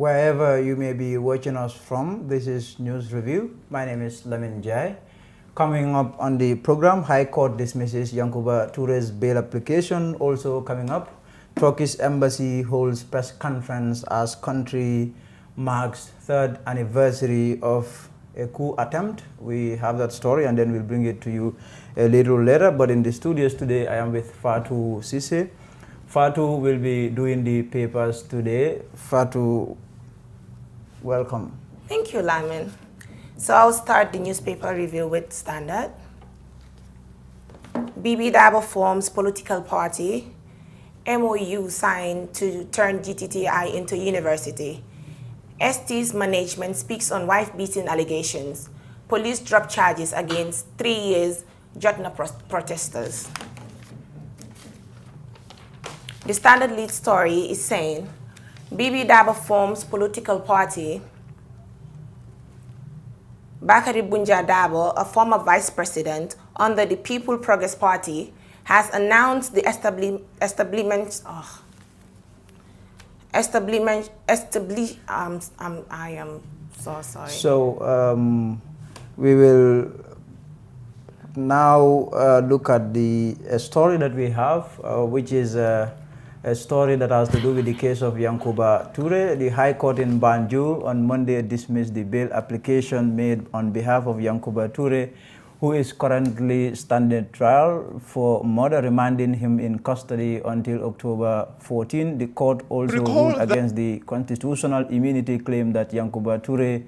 Wherever you may be watching us from, this is News Review. My name is Lamin Jai. Coming up on the program, High Court dismisses Yankuba Toure's bail application. Also coming up, Turkish Embassy holds press conference as country marks third anniversary of a coup attempt. We have that story and then we'll bring it to you a little later. But in the studios today, I am with Fatou Sise. Fatou will be doing the papers today. Fatou, welcome. Thank you, Lamin. So I'll start the newspaper review with Standard. Bibi Dabo forms political party. MOU signed to turn GTTI into university. ST's management speaks on wife-beating allegations. Police drop charges against 3 years Jotna protesters. The Standard lead story is saying, Bibi Dabo forms political party. Bakari Bunja Dabo, a former vice president under the People Progress Party, has announced the I am so sorry. So we will now look at the story that we have, which is a story that has to do with the case of Yankuba Toure. The High Court in Banjul on Monday dismissed the bail application made on behalf of Yankuba Toure, who is currently standing trial for murder, remanding him in custody until October 14. The court also ruled against the constitutional immunity claim that Yankuba Toure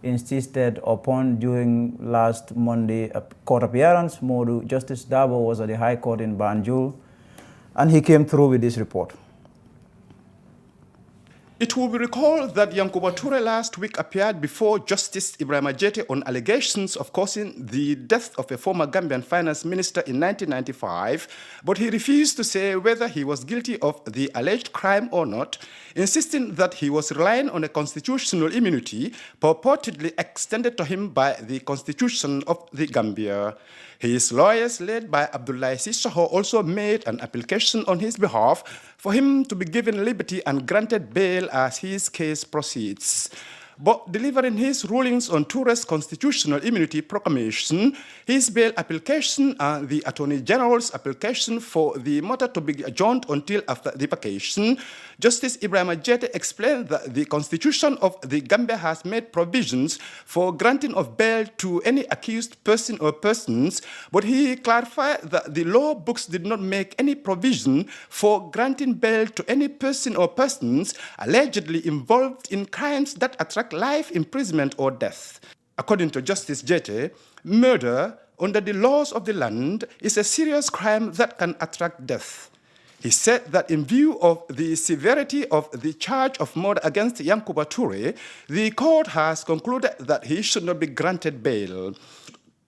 insisted upon during last Monday court appearance. Modu Justice Dabo was at the High Court in Banjul, and he came through with this report. It will be recalled that Yankuba Toure last week appeared before Justice Ibrahim Ajete on allegations of causing the death of a former Gambian finance minister in 1995, but he refused to say whether he was guilty of the alleged crime or not, insisting that he was relying on a constitutional immunity purportedly extended to him by the Constitution of the Gambia. His lawyers, led by Abdullahi Sissoho, also made an application on his behalf for him to be given liberty and granted bail as his case proceeds. But delivering his rulings on Toure's constitutional immunity proclamation, his bail application and the Attorney General's application for the matter to be adjourned until after the vacation, Justice Ibrahim Ajete explained that the Constitution of the Gambia has made provisions for granting of bail to any accused person or persons, but he clarified that the law books did not make any provision for granting bail to any person or persons allegedly involved in crimes that attract life imprisonment or death. According to Justice Jete, murder under the laws of the land is a serious crime that can attract death. He said that in view of the severity of the charge of murder against Yankuba Toure, the court has concluded that he should not be granted bail.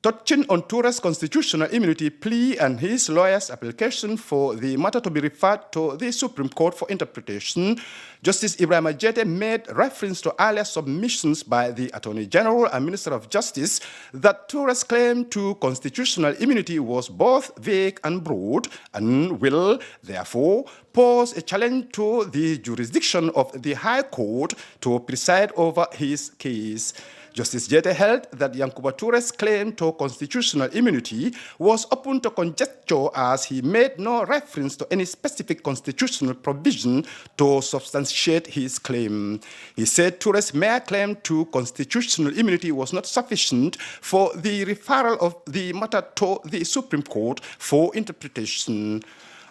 Touching on Toure's constitutional immunity plea and his lawyer's application for the matter to be referred to the Supreme Court for interpretation, Justice Ibrahim Ajete made reference to earlier submissions by the Attorney General and Minister of Justice that Toure's claim to constitutional immunity was both vague and broad and will, therefore, pose a challenge to the jurisdiction of the High Court to preside over his case. Justice Jete held that Yankuba Toure's claim to constitutional immunity was open to conjecture as he made no reference to any specific constitutional provision to substantiate his claim. He said Toure's mere claim to constitutional immunity was not sufficient for the referral of the matter to the Supreme Court for interpretation.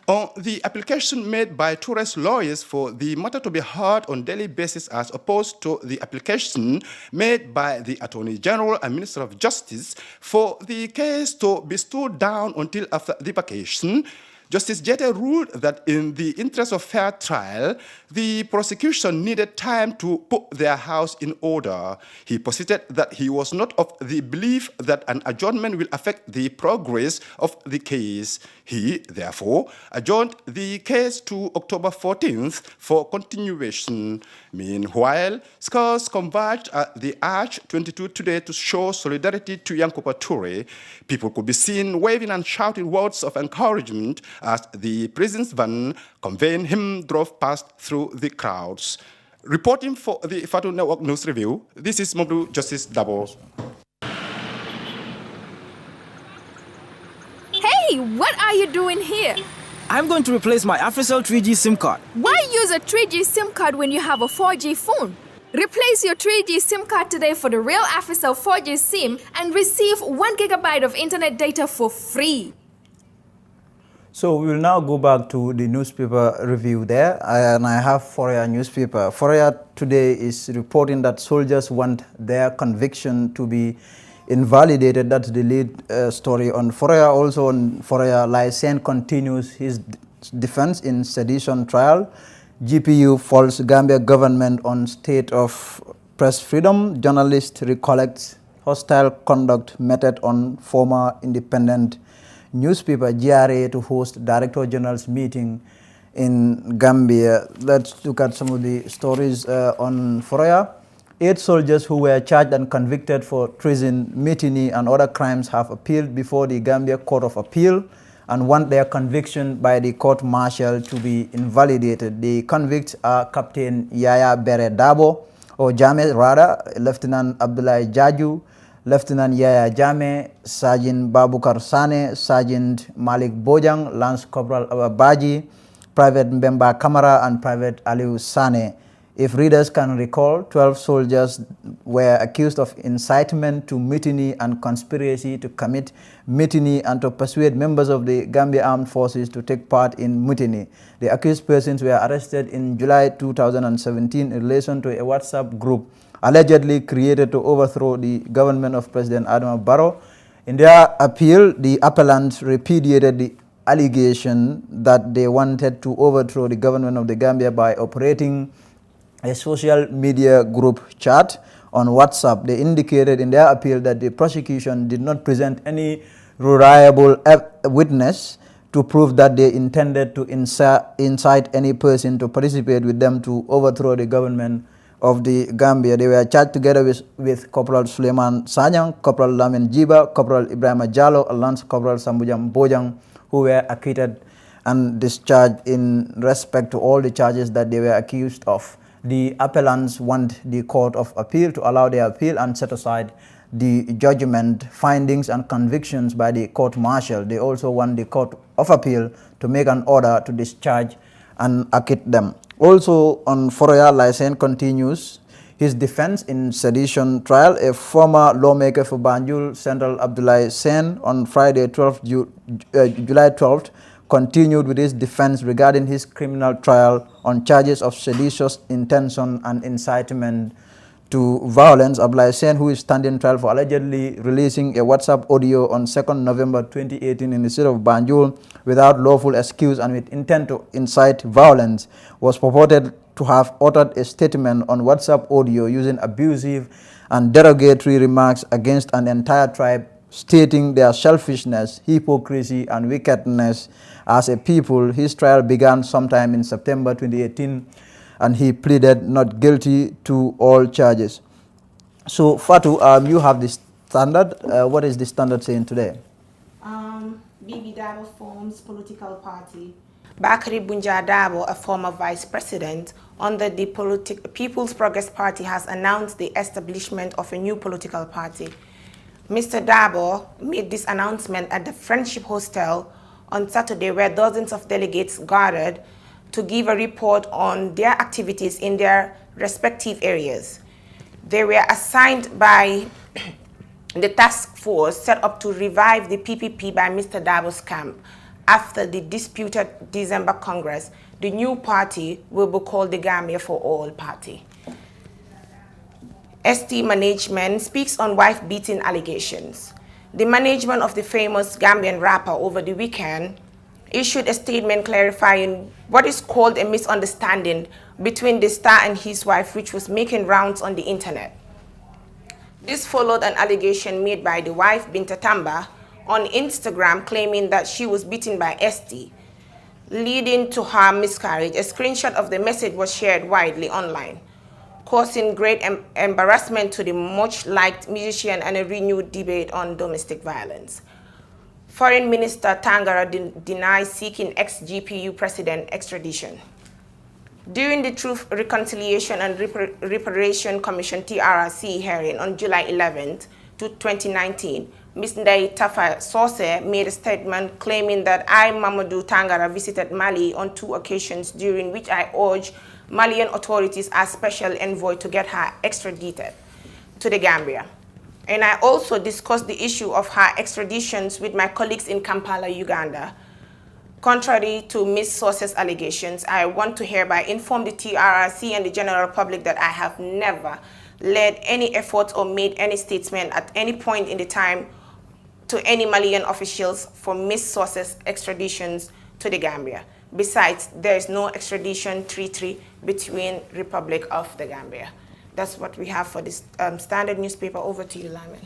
On the application made by Toure's lawyers for the matter to be heard on daily basis as opposed to the application made by the Attorney General and Minister of Justice for the case to be stood down until after the vacation, Justice Jete ruled that in the interest of fair trial, the prosecution needed time to put their house in order. He posited that he was not of the belief that an adjournment will affect the progress of the case. He, therefore, adjourned the case to October 14th for continuation. Meanwhile, scores converged at the Arch 22 today to show solidarity to Yankuba Toure. People could be seen waving and shouting words of encouragement as the prison's van conveying him drove past through the crowds. Reporting for the Fatu Network News Review, this is Modu Justice Dabo. Hey, what are you doing here? I'm going to replace my Africell 3G SIM card. Why use a 3G SIM card when you have a 4G phone? Replace your 3G SIM card today for the real Africell 4G SIM and receive 1 GB of internet data for free. So we will now go back to the newspaper review there, and I have Foroyaa newspaper. Foroyaa today is reporting that soldiers want their conviction to be invalidated. That's the lead story on Foroyaa. Also on Foroyaa, Laye continues his defense in sedition trial. GPU falls Gambia government on state of press freedom. Journalist recollects hostile conduct meted on former independent newspaper GRA to host Director General's meeting in Gambia. Let's look at some of the stories on Foroyaa. 8 soldiers who were charged and convicted for treason, mutiny, and other crimes have appealed before the Gambia Court of Appeal and want their conviction by the court-martial to be invalidated. The convicts are Captain Yaya Bere Dabo, or Jame rather, Lieutenant Abdullah Jaju, Lieutenant Yaya Jame, Sergeant Babukar Sane, Sergeant Malik Bojang, Lance Corporal Ababaji, Private Mbemba Kamara, and Private Aliu Sane. If readers can recall, 12 soldiers were accused of incitement to mutiny and conspiracy to commit mutiny and to persuade members of the Gambia Armed Forces to take part in mutiny. The accused persons were arrested in July 2017 in relation to a WhatsApp group allegedly created to overthrow the government of President Adama Barrow. In their appeal, the appellants repudiated the allegation that they wanted to overthrow the government of the Gambia by operating a social media group chat on WhatsApp. They indicated in their appeal that the prosecution did not present any reliable witness to prove that they intended to incite any person to participate with them to overthrow the government of the Gambia. They were charged together with Corporal Suleiman Sanyang, Corporal Lamin Jiba, Corporal Ibrahima Jallo, and Lance Corporal Sambujam Bojang, who were acquitted and discharged in respect to all the charges that they were accused of. The appellants want the Court of Appeal to allow their appeal and set aside the judgment, findings, and convictions by the court-martial. They also want the Court of Appeal to make an order to discharge and acquit them. Also on Foroyaa, Laye continues his defense in sedition trial. A former lawmaker for Banjul Central, Abdullah Sen, on Friday, July 12th, continued with his defense regarding his criminal trial on charges of seditious intention and incitement to violence. Abdullah Sen, who is standing trial for allegedly releasing a WhatsApp audio on 2nd November 2018 in the city of Banjul without lawful excuse and with intent to incite violence, was purported to have uttered a statement on WhatsApp audio using abusive and derogatory remarks against an entire tribe, stating their selfishness, hypocrisy, and wickedness as a people. His trial began sometime in September 2018, and he pleaded not guilty to all charges. So, Fatu, you have the standard. What is the standard saying today? Bibi Dabo forms political party. Bakari Bunja Dabo, a former vice president under the People's Progress Party, has announced the establishment of a new political party. Mr. Dabo made this announcement at the Friendship Hostel on Saturday, where dozens of delegates gathered to give a report on their activities in their respective areas. They were assigned by the task force set up to revive the PPP by Mr. Dabo's camp. After the disputed December Congress, the new party will be called the Gambia for All Party. ST management speaks on wife-beating allegations. The management of the famous Gambian rapper over the weekend issued a statement clarifying what is called a misunderstanding between the star and his wife, which was making rounds on the internet. This followed an allegation made by the wife, Binta Tamba, on Instagram, claiming that she was beaten by ST, leading to her miscarriage. A screenshot of the message was shared widely online, causing great embarrassment to the much-liked musician and a renewed debate on domestic violence. Foreign Minister Tangara denies seeking ex-GPU president extradition. During the Truth, Reconciliation and Reparation Commission TRRC hearing on July 11th, 2019, Ms. Ndai Tafa Sose made a statement claiming that I, Mamadou Tangara, visited Mali on 2 occasions during which I urged Malian authorities as special envoy to get her extradited to the Gambia. And I also discussed the issue of her extraditions with my colleagues in Kampala, Uganda. Contrary to Ms. Sose's allegations, I want to hereby inform the TRRC and the general public that I have never led any effort or made any statement at any point in the time to any Malian officials for Ms. Sose's extraditions to the Gambia. Besides, there is no extradition treaty between Republic of the Gambia. That's what we have for this Standard newspaper. Over to you, Lamin.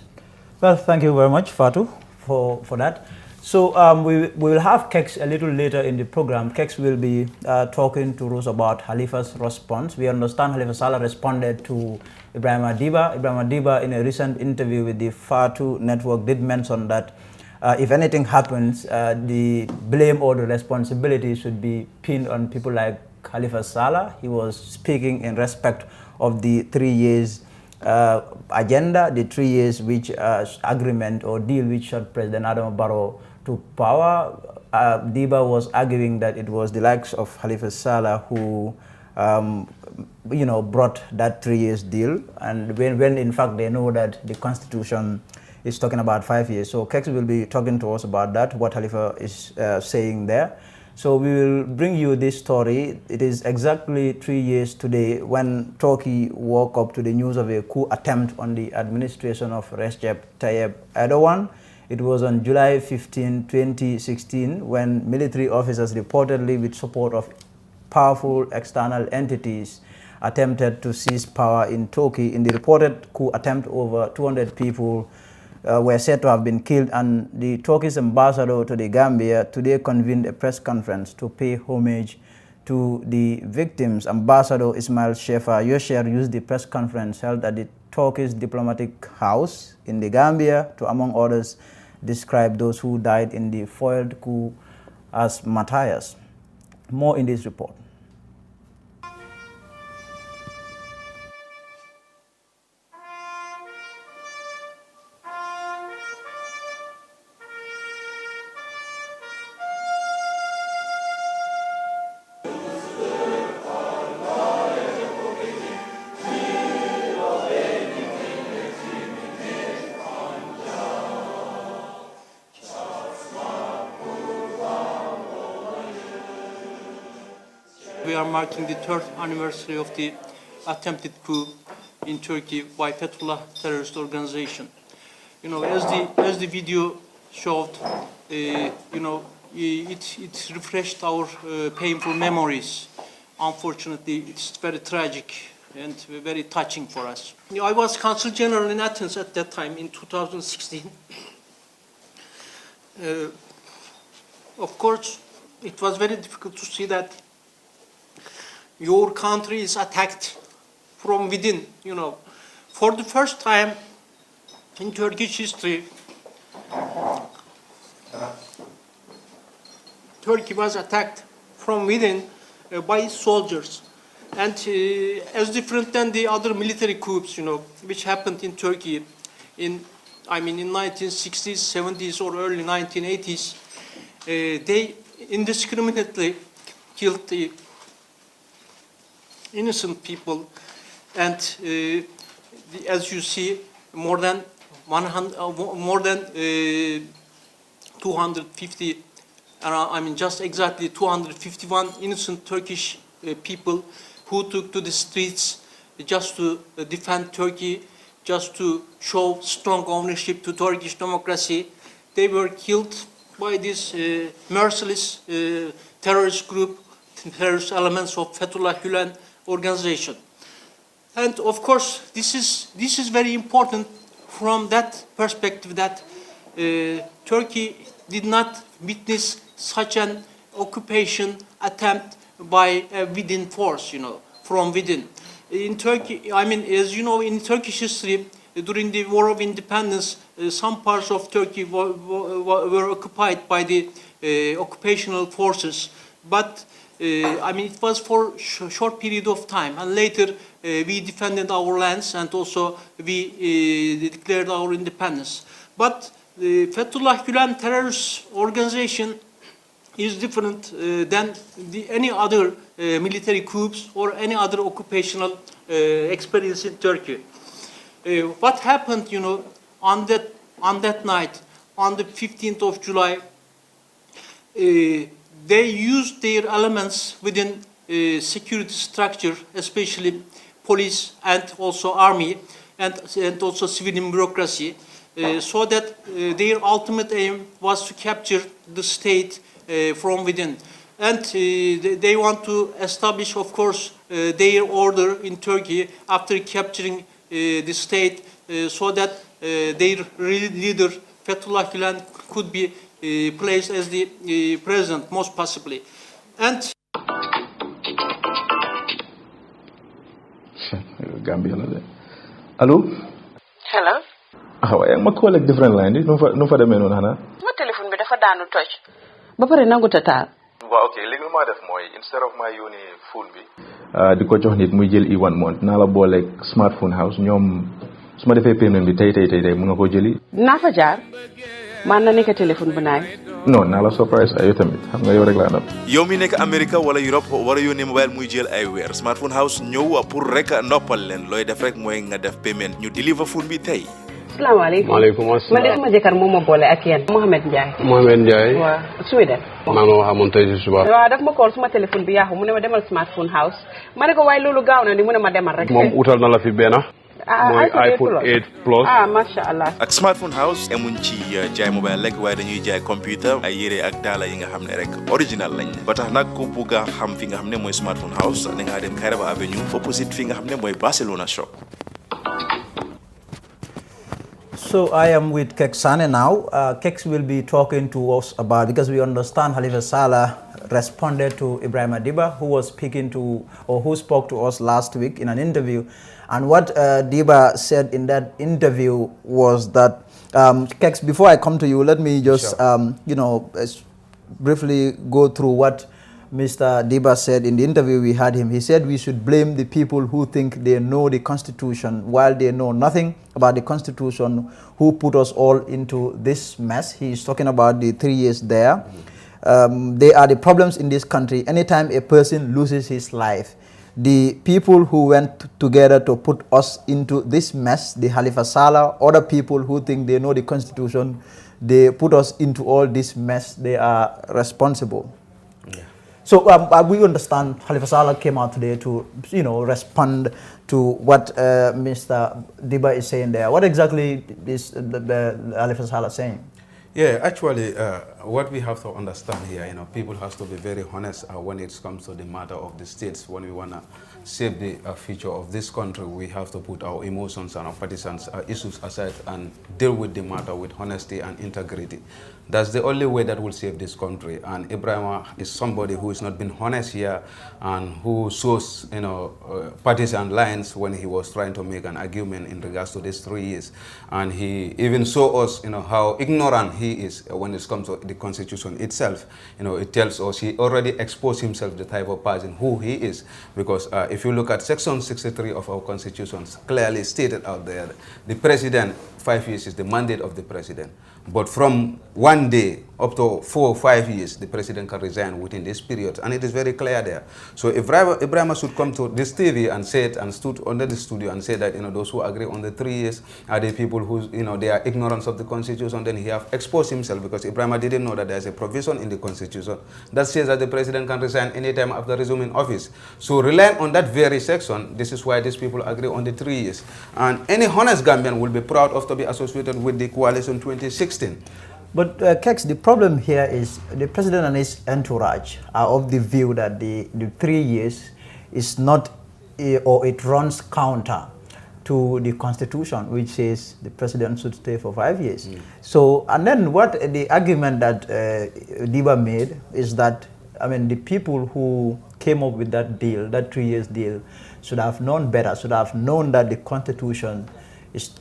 Well, thank you very much, Fatu, for that. So we will have Kex a little later in the program. Kex will be talking to us about Halifa's response. We understand Halifa Sallah responded to Ibrahim Adiba. Ibrahim Adiba, in a recent interview with the Fatu Network, did mention that if anything happens, the blame or the responsibility should be pinned on people like Halifa Sallah. He was speaking in respect of the 3 years agenda, the 3 years which agreement or deal which shot President Adama Barrow to power. Diba was arguing that it was the likes of Halifa Sallah who brought that 3 years deal, and when in fact they know that the Constitution is talking about 5 years. So Kex will be talking to us about that, what Halifa is saying there. So we will bring you this story. It is exactly 3 years today when Turkey woke up to the news of a coup attempt on the administration of Recep Tayyip Erdogan. It was on July 15, 2016, when military officers reportedly, with support of powerful external entities, attempted to seize power in Turkey. In the reported coup attempt, over 200 people were said to have been killed, and the Turkish ambassador to the Gambia today convened a press conference to pay homage to the victims. Ambassador Ismail Shefa Yosher used the press conference held at the Turkish diplomatic house in the Gambia to, among others, describe those who died in the foiled coup as martyrs. More in this report. We are marking the 3rd anniversary of the attempted coup in Turkey by Fethullah terrorist organization. As the video showed, it refreshed our painful memories. Unfortunately, it's very tragic and very touching for us. I was Consul General in Athens at that time in 2016. Of course, it was very difficult to see that your country is attacked from within. For the first time in Turkish history, Turkey was attacked from within by its soldiers, and as different than the other military coups, which happened in Turkey in 1960s, 70s, or early 1980s. They indiscriminately killed the innocent people, and as you see, more than 250, just exactly 251 innocent Turkish people who took to the streets just to defend Turkey, just to show strong ownership to Turkish democracy. They were killed by this merciless terrorist group, terrorist elements of Fethullah Gülen organization. And of course, this is very important from that perspective, that Turkey did not witness such an occupation attempt by a within force, from within. In Turkey, as you know, in Turkish history, during the War of Independence, some parts of Turkey were occupied by the occupational forces. But I mean, it was for short period of time, and later we defended our lands, and also we declared our independence. But the Fethullah Gülen terrorist organization is different than any other military coups or any other occupational experience in Turkey. What happened, you know, on that night, on the 15th of July, they used their elements within security structure, especially police and also army, and also civilian bureaucracy, so that their ultimate aim was to capture the state from within. And they want to establish, of course, their order in Turkey after capturing the state, so that their leader, Fethullah Gülen, could be placed as the president, most possibly. And Gambia. Hello? Hello? How are you? I'm calling different line. No for the men on Hana. My telephone bi dafa daanu touch. Ba pare nangu ta taal. Well, okay, léegi lu ma def mooy instead of my yónni phone bi di ko jox nit muy jël i1 month naa la boole smartphone house ñoom su ma defee payment bi tey mu nga ko jëli. Naa fa jaar. Man na nekk téléphone bu naay. Non naa la surprise ay tamit xam nga yow rek laa nopp. yow mi nekk America wala Europe wala yónnee mobile muy jël ay weer smartphone house ñëw pour rek noppal leen looy def rek mooy nga def payment ñu deliver phone bi tey. Asalaamaaleykum. Maaleykum asalaam. Man de sama jëkkër moo ma boole ak yéen. Mohamed Ndiaye. Mohamed Ndiaye. waaw Sweden. maa ma wax amoon tey si suba. waaw daf ma call suma téléphone bi yaaxu mu ne ma demal smartphone house. Ma ne ko waaye loolu gaaw na ni mu ne ma demal rek. moom utal na la fi benn. mooy iPhone 8 Plus. Masha Allah. ak smartphone house emuñ ci jaay mobile rek waaye dañuy jaay computer ay yére ak daala yi nga xam ne rek original lañ ba tax nag ku bugg a xam fi nga xam ne mooy smartphone house da ngaa dem Kairaba Avenue opposite fi nga xam ne mooy Barcelona shop. So I am with Kek Sane now. Kek will be talking to us about, because we understand Halifa Sallah responded to Ibrahim Diba, who was speaking to, or who spoke to us last week in an interview. And what Diba said in that interview was that, Keks, before I come to you, let me just, briefly go through what Mr. Diba said in the interview we had him. He said we should blame the people who think they know the Constitution while they know nothing about the Constitution, who put us all into this mess. He is talking about the 3 years there. They are the problems in this country. Anytime a person loses his life, the people who went together to put us into this mess, the Halifa Sallah, other people who think they know the Constitution, they put us into all this mess, they are responsible. So we understand Halifa Sallah came out today to, respond to what Mr. Diba is saying there. What exactly is the Halifa Sallah saying? Yeah, actually, what we have to understand here, people have to be very honest when it comes to the matter of the states. When we want to save the future of this country, we have to put our emotions and our partisans issues aside and deal with the matter with honesty and integrity. That's the only way that will save this country. And Ibrahim is somebody who has not been honest here and who shows, partisan lines when he was trying to make an argument in regards to these 3 years. And he even showed us, how ignorant he is when it comes to the Constitution itself. It tells us he already exposed himself, the type of person who he is. Because if you look at Section 63 of our Constitution, clearly stated out there, the president, 5 years is the mandate of the president. But from 1 day up to 4 or 5 years, the president can resign within this period. And it is very clear there. So if Ibrahim should come to this TV and say it and stood under the studio and say that, those who agree on the 3 years are the people who, they are ignorance of the Constitution, then he have exposed himself, because Ibrahim didn't know that there's a provision in the Constitution that says that the president can resign anytime after resuming office. So relying on that very section, this is why these people agree on the 3 years. And any honest Gambian will be proud of to be associated with the coalition 2016. But Keks, the problem here is the president and his entourage are of the view that the 3 years is not, or it runs counter to the Constitution, which says the president should stay for 5 years. So, and then what the argument that Diba made is that, the people who came up with that deal, that 3 years deal, should have known better, should have known that the Constitution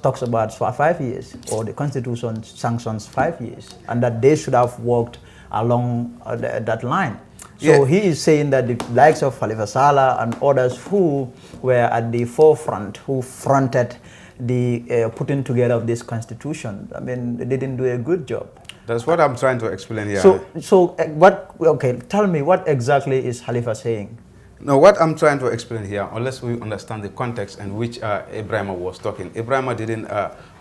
talks about 5 years, or the Constitution sanctions 5 years, and that they should have worked along that line. So he is saying that the likes of Khalifa Sallah and others who were at the forefront, who fronted the putting together of this constitution, I mean, they didn't do a good job. That's what I'm trying to explain here. Tell me, what exactly is Khalifa saying? No, what I'm trying to explain here, unless we understand the context in which Ibrahima was talking, Ibrahima didn't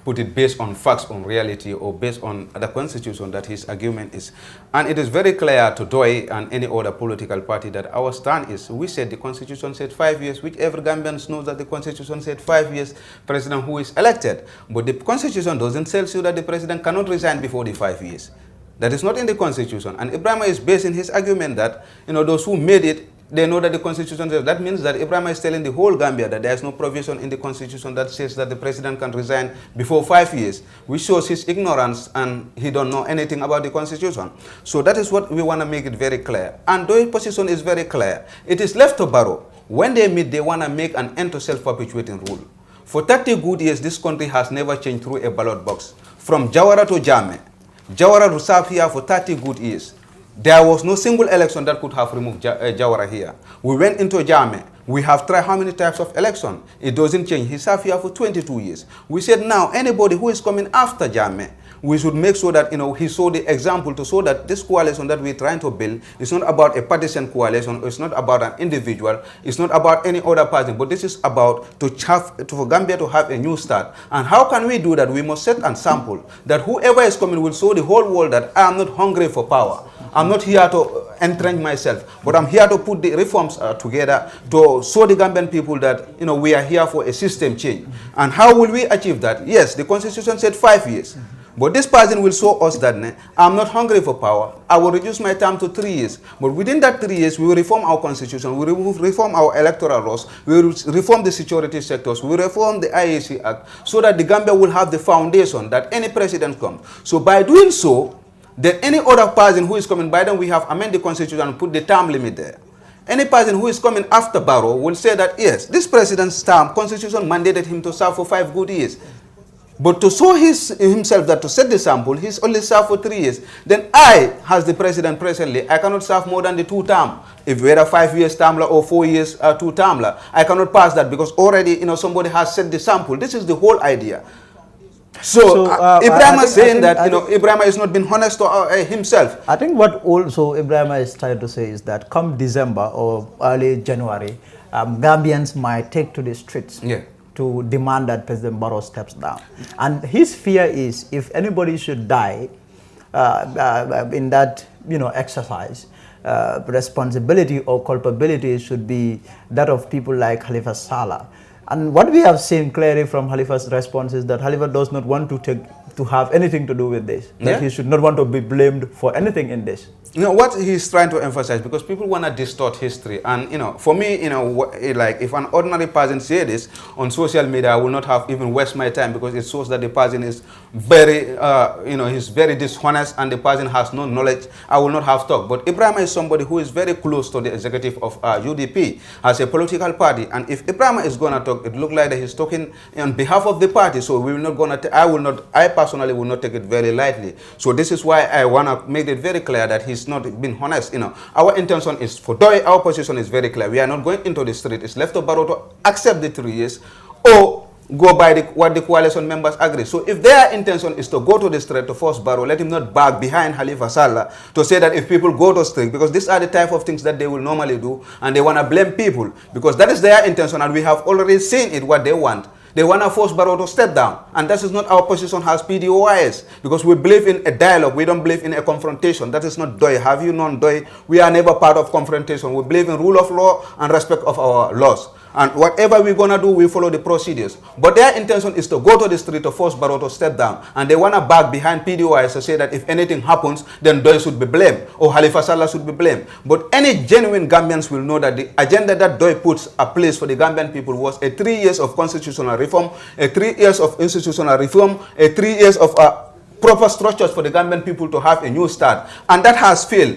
put it based on facts, on reality, or based on the constitution that his argument is. And it is very clear to Doi and any other political party that our stand is, we said the constitution said 5 years, which every Gambian knows that the constitution said 5 years, president who is elected. But the constitution doesn't tell you that the president cannot resign before the 5 years. That is not in the constitution. And Ibrahima is basing his argument that, those who made it, they know that the constitution says. That means that Ibrahima is telling the whole Gambia that there is no provision in the constitution that says that the president can resign before 5 years, which shows his ignorance and he don't know anything about the constitution. So that is what we want to make it very clear. And the position is very clear. It is left to Barrow. When they meet, they want to make an end to self-perpetuating rule. For 30 good years, this country has never changed through a ballot box. From Jawara to Jame, Jawara to serve here for 30 good years. There was no single election that could have removed Jawara here. We went into Jame. We have tried how many types of election. It doesn't change. He served here for 22 years. We said now, anybody who is coming after Jame, we should make sure that, he saw the example to show that this coalition that we're trying to build is not about a partisan coalition. It's not about an individual. It's not about any other person. But this is about for Gambia to have a new start. And how can we do that? We must set an sample that whoever is coming will show the whole world that I am not hungry for power. I'm not here to entrench myself, but I'm here to put the reforms together to show the Gambian people that, we are here for a system change. And how will we achieve that? Yes, the constitution said 5 years. But this person will show us that I'm not hungry for power. I will reduce my term to 3 years. But within that 3 years, we will reform our constitution. We will reform our electoral laws. We will reform the security sectors. We will reform the IAC Act so that the Gambia will have the foundation that any president comes. So by doing so, then any other person who is coming by then, we have amended the constitution and put the term limit there. Any person who is coming after Barrow will say that, yes, this president's term, constitution mandated him to serve for 5 good years. But to show himself that to set the sample, he's only served for 3 years. Then I, as the president presently, I cannot serve more than the 2 term. If we're a 5 years termler or 4 years 2 termler, I cannot pass that because already, somebody has set the sample. This is the whole idea. So Ibrahima is saying that Ibrahima is not being honest to himself. I think what also Ibrahima is trying to say is that come December or early January, Gambians might take to the streets to demand that President Barrow steps down. And his fear is if anybody should die in that exercise, responsibility or culpability should be that of people like Khalifa Sallah. And what we have seen clearly from Khalifa's response is that Khalifa does not want to have anything to do with this. That he should not want to be blamed for anything in this. What he's trying to emphasize, because people want to distort history. And, for me, like if an ordinary person say this on social media, I will not have even waste my time because it shows that the person is very, he's very dishonest and the person has no knowledge. I will not have talk. But Ibrahima is somebody who is very close to the executive of UDP as a political party. And if Ibrahima is going to talk, it looks like that he's talking on behalf of the party. So we will not going to, I personally will not take it very lightly. So this is why I want to make it very clear that he's not being honest. Our intention is for Doi, our position is very clear. We are not going into the street. It's left to Barrow to accept the 3 years or go by what the coalition members agree. So if their intention is to go to the street to force Barrow, let him not back behind Khalifa Sallah to say that if people go to street, because these are the type of things that they will normally do and they want to blame people because that is their intention and we have already seen it what they want. They want to force Barrow to step down. And that is not our position as PDOIS. Because we believe in a dialogue. We don't believe in a confrontation. That is not Doi. Have you known Doi? We are never part of confrontation. We believe in rule of law and respect of our laws. And whatever we're going to do, we follow the procedures. But their intention is to go to the street to force Barrow to step down. And they want to back behind PDOIS to say that if anything happens, then Doi should be blamed or Khalifa Sallah should be blamed. But any genuine Gambians will know that the agenda that Doi puts a place for the Gambian people was a 3 years of constitutional reform, a 3 years of institutional reform, a 3 years of proper structures for the Gambian people to have a new start. And that has failed.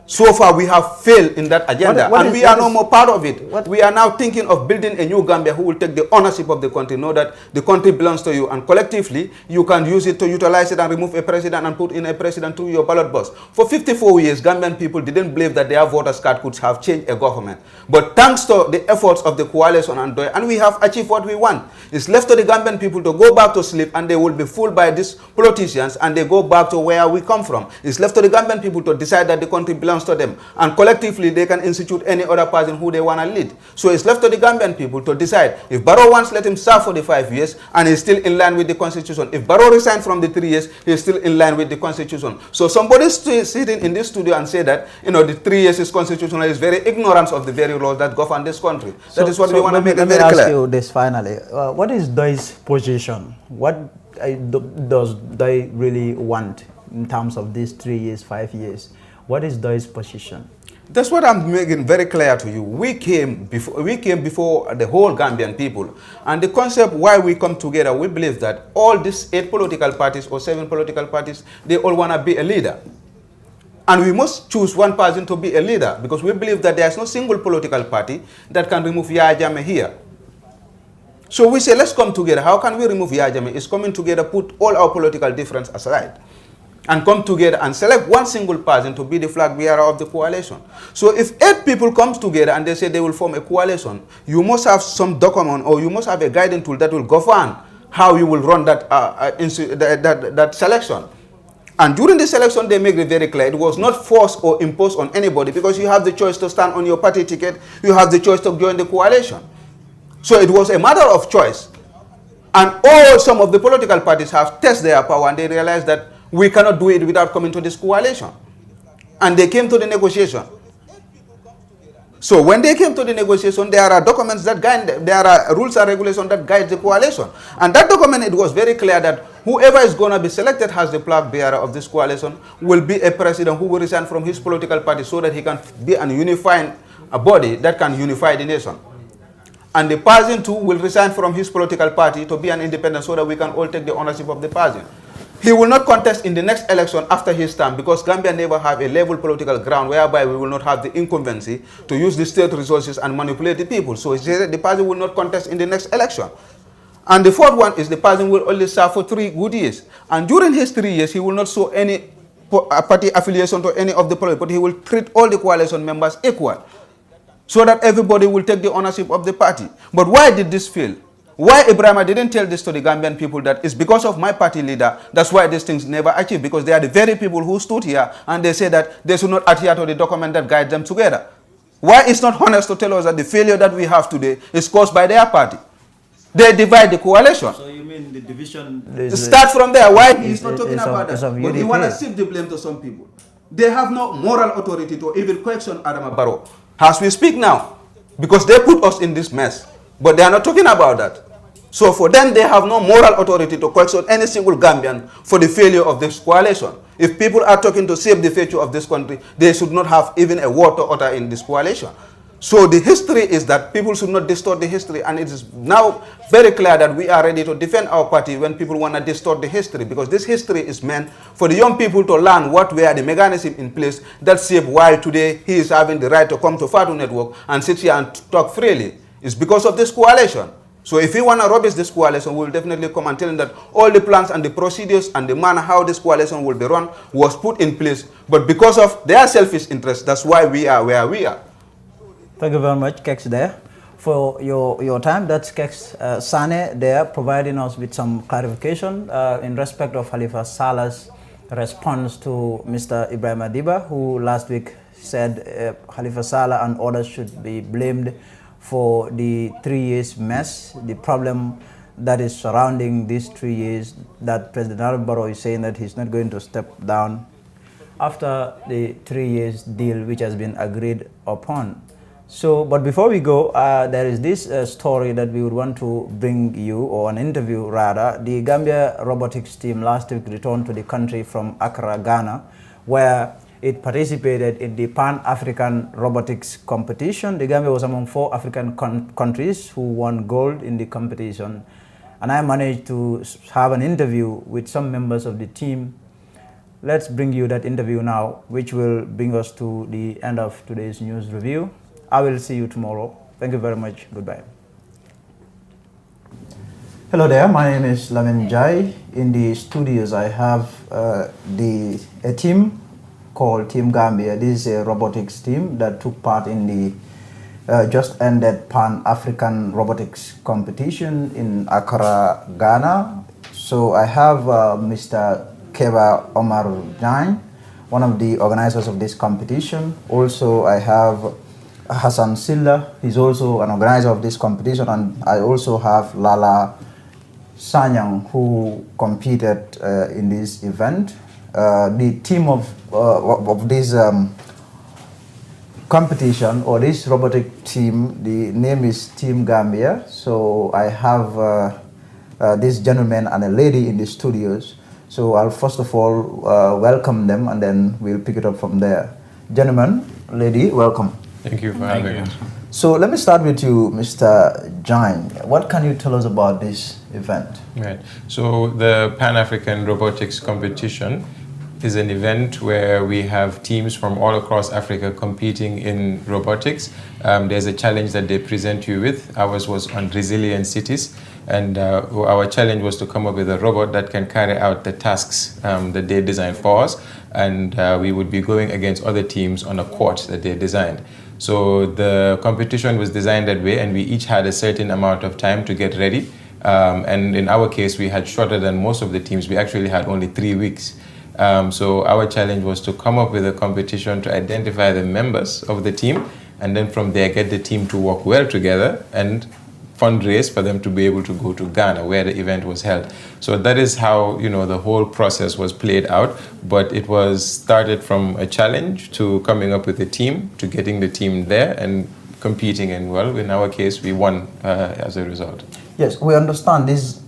So far, we have failed in that agenda, and we are no more part of it. We are now thinking of building a new Gambia who will take the ownership of the country, know that the country belongs to you, and collectively, you can use it to utilize it and remove a president and put in a president through your ballot box. For 54 years, Gambian people didn't believe that their voters' card could have changed a government. But thanks to the efforts of the coalition and we have achieved what we want. It's left to the Gambian people to go back to sleep, and they will be fooled by these politicians, and they go back to where we come from. It's left to the Gambian people to decide that the country belongs to them, and collectively they can institute any other person who they want to lead. So it's left to the Gambian people to decide. If Barrow wants, let him serve for the 5 years, and he's still in line with the constitution. If Barrow resigned from the 3 years, he's still in line with the constitution. So somebody sitting in this studio and say that, you know, the 3 years is constitutional is very ignorant of the very laws that govern this country. That is what we want to make it very clear. Let me ask you this finally. What is Doy's position? What does Doy really want in terms of these 3 years, 5 years? What is Doy's position? That's what I'm making very clear to you. We came before the whole Gambian people, and the concept why we come together, we believe that all these 8 political parties or 7 political parties, they all want to be a leader. And we must choose one person to be a leader, because we believe that there is no single political party that can remove Yahya Jammeh here. So we say, let's come together. How can we remove Yahya Jammeh? It's coming together, put all our political difference aside, and come together and select one single person to be the flag bearer of the coalition. So if 8 people come together and they say they will form a coalition, you must have some document, or you must have a guiding tool that will govern how you will run that selection. And during the selection, they make it very clear it was not forced or imposed on anybody, because you have the choice to stand on your party ticket, you have the choice to join the coalition. So it was a matter of choice. And some of the political parties have tested their power, and they realized that we cannot do it without coming to this coalition. And they came to the negotiation. So when they came to the negotiation, there are documents that guide them. There are rules and regulations that guide the coalition. And that document, it was very clear that whoever is going to be selected as the flag bearer of this coalition will be a president who will resign from his political party, so that he can be an unifying body that can unify the nation. And the person too will resign from his political party to be an independent, so that we can all take the ownership of the person. He will not contest in the next election after his term, because Gambia never have a level political ground whereby we will not have the incumbency to use the state resources and manipulate the people. So he said the party will not contest in the next election. And the 4th one is the person will only serve for 3 good years. And during his 3 years, he will not show any party affiliation to any of the politics, but he will treat all the coalition members equal, so that everybody will take the ownership of the party. But why did this fail? Why Ibrahima didn't tell this to the Gambian people, that it's because of my party leader, that's why these things never achieved, because they are the very people who stood here and they say that they should not adhere to the document that guides them together. Why it's not honest to tell us that the failure that we have today is caused by their party? They divide the coalition. So you mean the division? Start from there. Why he's not talking about that? But he want to shift the blame to some people. They have no moral authority to even question Adama Barrow as we speak now, because they put us in this mess. But they are not talking about that. So for them, they have no moral authority to question any single Gambian for the failure of this coalition. If people are talking to save the future of this country, they should not have even a word to utter in this coalition. So the history is that people should not distort the history, and it is now very clear that we are ready to defend our party when people want to distort the history, because this history is meant for the young people to learn what were the mechanisms in place that shape why today he is having the right to come to Fatu Network and sit here and talk freely. It's because of this coalition. So if we want to rubbish this coalition, we will definitely come and tell them that all the plans and the procedures and the manner how this coalition will be run was put in place. But because of their selfish interest, that's why we are where we are. Thank you very much, Kex, there, for your time. That's Kex Sane there, providing us with some clarification in respect of Halifa Salah's response to Mr. Ibrahim Adiba, who last week said Halifa Salah and others should be blamed for the 3 years mess, the problem that is surrounding these 3 years, that President Adama Barrow is saying that he's not going to step down after the 3 years deal which has been agreed upon. So, but before we go, there is this story that we would want to bring you, or an interview rather. The Gambia robotics team last week returned to the country from Accra, Ghana, where it participated in the Pan-African Robotics Competition. The Gambia was among 4 African countries who won gold in the competition. And I managed to have an interview with some members of the team let's bring you that interview now, which will bring us to the end of today's news review. I will see you tomorrow. Thank you very much. Goodbye. Hello there, my name is Lamin Jai. In the studios, I have a team called Team Gambia. This is a robotics team that took part in the just ended Pan-African robotics competition in Accra, Ghana. So I have Mr. Keba Omar Jain, one of the organizers of this competition. Also, I have Hassan Silla, he's also an organizer of this competition, and I also have Lala Sanyang, who competed in this event. The team of this competition, or this robotic team, the name is Team Gambia. So I have this gentleman and a lady in the studios. So I'll first of all welcome them, and then we'll pick it up from there. Gentlemen, lady, welcome. Thank you for having us. So let me start with you, Mr. Jain. What can you tell us about this event? Right. So the Pan-African Robotics Competition is an event where we have teams from all across Africa competing in robotics. There's a challenge that they present you with. Ours was on resilient cities, and our challenge was to come up with a robot that can carry out the tasks that they designed for us, and we would be going against other teams on a court that they designed. So the competition was designed that way, and we each had a certain amount of time to get ready. And in our case, we had shorter than most of the teams. We actually had only 3 weeks. So our challenge was to come up with a competition to identify the members of the team, and then from there get the team to work well together and fundraise for them to be able to go to Ghana, where the event was held. So that is how, you know, the whole process was played out. But it was started from a challenge to coming up with a team, to getting the team there and competing. And well, in our case, we won as a result. Yes, we understand this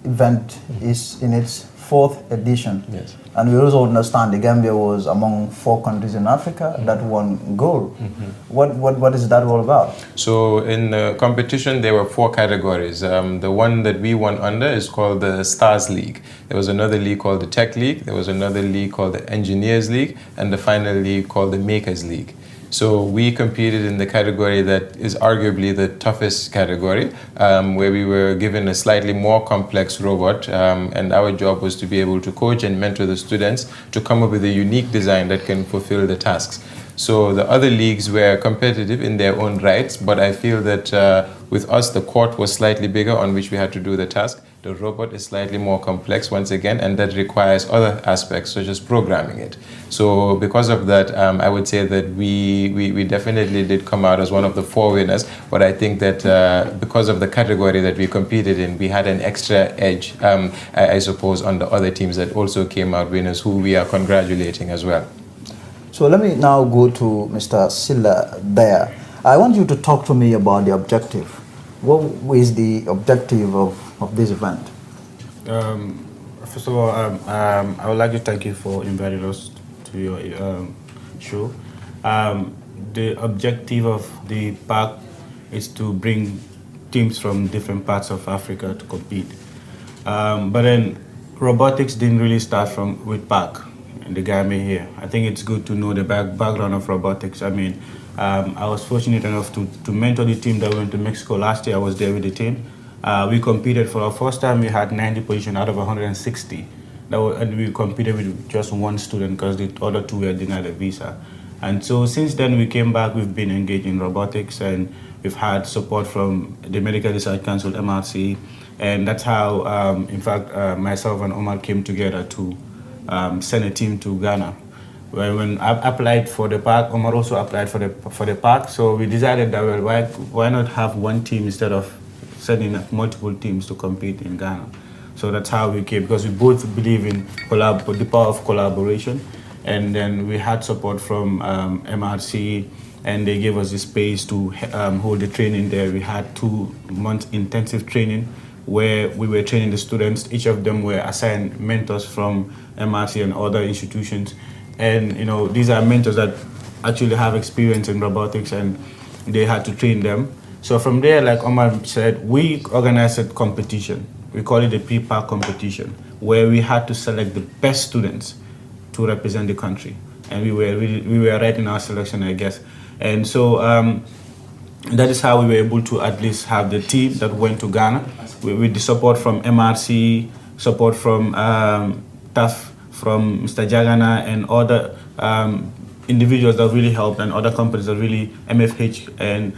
event is in its 4th edition. Yes. And we also understand the Gambia was among 4 countries in Africa that won gold. What is that all about? So in the competition, there were 4 categories. The one that we won under is called the Stars League. There was another league called the Tech League. There was another league called the Engineers League, and the final league called the Makers League. So we competed in the category that is arguably the toughest category, where we were given a slightly more complex robot, and our job was to be able to coach and mentor the students to come up with a unique design that can fulfill the tasks. So the other leagues were competitive in their own rights, but I feel that with us, the court was slightly bigger on which we had to do the task. The robot is slightly more complex once again, and that requires other aspects such as programming it. So because of that, I would say that we definitely did come out as one of the 4 winners, but I think that because of the category that we competed in, we had an extra edge, I suppose, on the other teams that also came out winners, who we are congratulating as well. So let me now go to Mr. Silla there. I want you to talk to me about the objective. What is the objective of this event? First of all, I would like to thank you for inviting us to your show. The objective of the park is to bring teams from different parts of Africa to compete. But then robotics didn't really start with park in the Gambia here. I think it's good to know the background of robotics. I mean, I was fortunate enough to mentor the team that went to Mexico last year. I was there with the team. We competed for our first time. We had 90 positions out of 160. And we competed with just 1 student because the other 2 were denied a visa. And so since then we came back, we've been engaged in robotics, and we've had support from the Medical Research Council, MRC. And that's how, in fact, myself and Omar came together to send a team to Ghana. When I applied for the park, Omar also applied for the park. So we decided that, well, why not have 1 team instead of sending multiple teams to compete in Ghana? So that's how we came, because we both believe in the power of collaboration. And then we had support from MRC, and they gave us the space to hold the training there. We had 2 months intensive training where we were training the students. Each of them were assigned mentors from MRC and other institutions. And you know, these are mentors that actually have experience in robotics, and they had to train them. So from there, like Omar said, we organized a competition. We call it the P-Park competition, where we had to select the best students to to represent the country. And we were right in our selection, I guess. And so that is how we were able to at least have the team that went to Ghana with the support from MRC, support from TAF, from Mr. Jagana, and other individuals that really helped, and other companies that really, MFH, and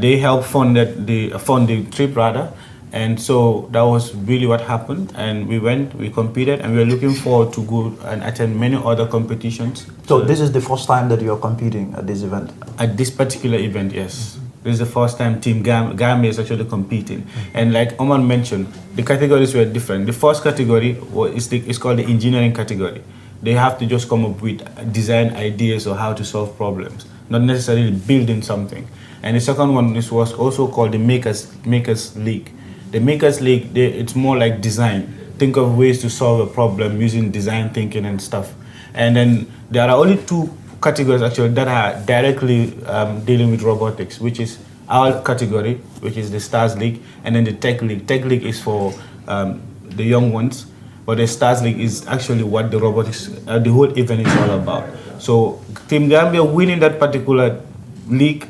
they helped fund the trip rather. And so that was really what happened, and we went, we competed, and we were looking forward to go and attend many other competitions. So this is the first time that you are competing at this event? At this particular event, yes. This is the first time Team Gambia is actually competing. And like Oman mentioned, the categories were different. The first category is called the engineering category. They have to just come up with design ideas or how to solve problems, not necessarily building something. And the second one was also called the Makers League. The Makers League, it's more like design. Think of ways to solve a problem using design thinking and stuff. And then there are only two categories actually that are directly dealing with robotics, which is our category, which is the Stars League, and then the Tech League. Tech League is for the young ones, but the Stars League is actually what the robotics, the whole event is all about. So Team Gambia winning that particular league,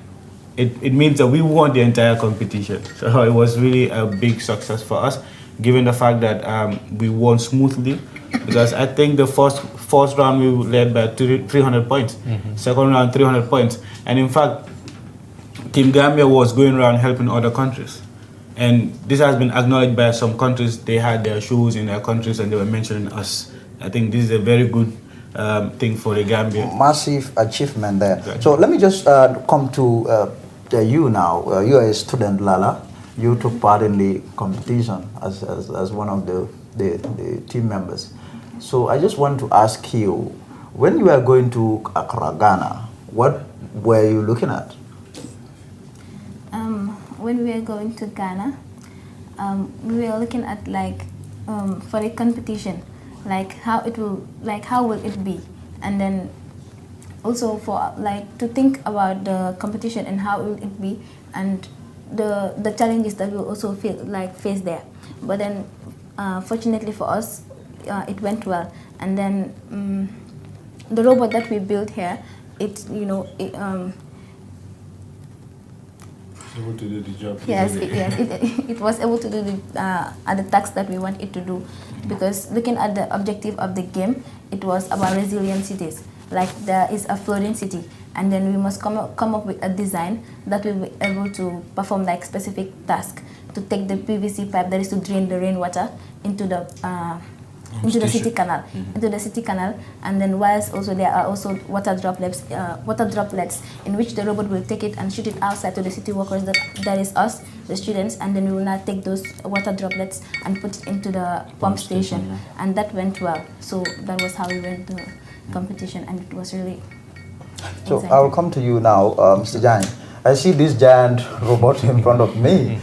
it means that we won the entire competition. So it was really a big success for us, given the fact that we won smoothly. Because I think the first round we led by 300 points, second round 300 points. And in fact, Team Gambia was going around helping other countries. And this has been acknowledged by some countries. They had their shows in their countries and they were mentioning us. I think this is a very good thing for the Gambia. Massive achievement there. Exactly. So let me just come to you now. You are a student, Lala. You took part in the competition as one of the team members. So I just want to ask you, when you were going to Accra, Ghana, what were you looking at? When we were going to Ghana, we were looking at for the competition, how will it be, and then also for to think about the competition and how will it be, and the challenges that we'll also face there. But then fortunately for us, it went well, and then the robot that we built here, able to do the job. Yes, it was able to do the tasks that we want it to do, because looking at the objective of the game, it was about resilient cities. Like there is a flooding city, and then we must come up with a design that will be able to perform specific task to take the PVC pipe that is to drain the rainwater into the city canal, and then whilst also there are also water droplets in which the robot will take it and shoot it outside to the city workers, that is us, the students, and then we will now take those water droplets and put it into the pump station, and that went well. So that was how we went to competition, and it was really so exciting. I will come to you now, Mr. Jani. I see this giant robot in front of me.